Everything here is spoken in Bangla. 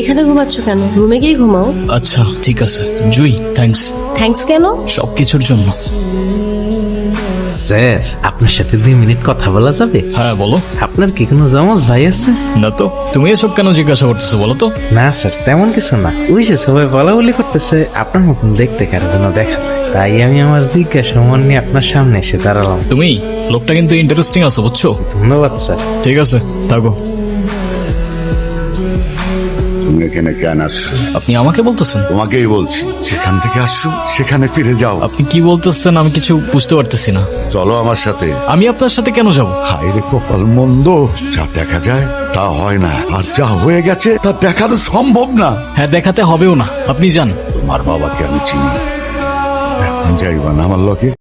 এখানে ঘুমাচ্ছ কেন? রুমে গিয়ে ঘুমাও। আচ্ছা ঠিক আছে জুই, থ্যাঙ্কস। থ্যাঙ্কস কেন? সবকিছুর জন্য। স্যার, আপনার সাথে 2 মিনিট কথা বলা যাবে? হ্যাঁ বলো। আপনার কি কোনো জমজ ভাই আছে? না তো, তুমি এসব কেন জিজ্ঞাসা করতেছো বলো তো? না স্যার, তেমন কিছু না। ওই যে সবাই বলা বলি করতেছে আপনার মতন দেখতে কারো যেন দেখা যায়, তাই আমি আমার জিজ্ঞাসা মন নিয়ে আপনার সামনে এসে দাঁড়ালাম। তুমি লোকটা কিন্তু ইন্টারেস্টিং আছো বুঝছো। ধন্যবাদ স্যার। ঠিক আছে থাকো। তুমি এখানে কেন আসছো? আপনি আমাকে বলতেছেন? তোমাকেই বলছি, যেখান থেকে আসছো সেখানে ফিরে যাও। আপনি কি বলতেছেন আমি কিছু বুঝতে পারতেছি না। চলো আমার সাথে। আমি আপনার সাথে কেন যাব? হায় রে কপাল মন্দ, যা দেখা যায় তা হয় না, আর যা হয়ে গেছে তা দেখানো সম্ভব না। হ্যাঁ দেখাতে হবেও না, আপনি যান। তোমার বাবাকে আমি চিনি, এখন যাইবা না আমার লগে।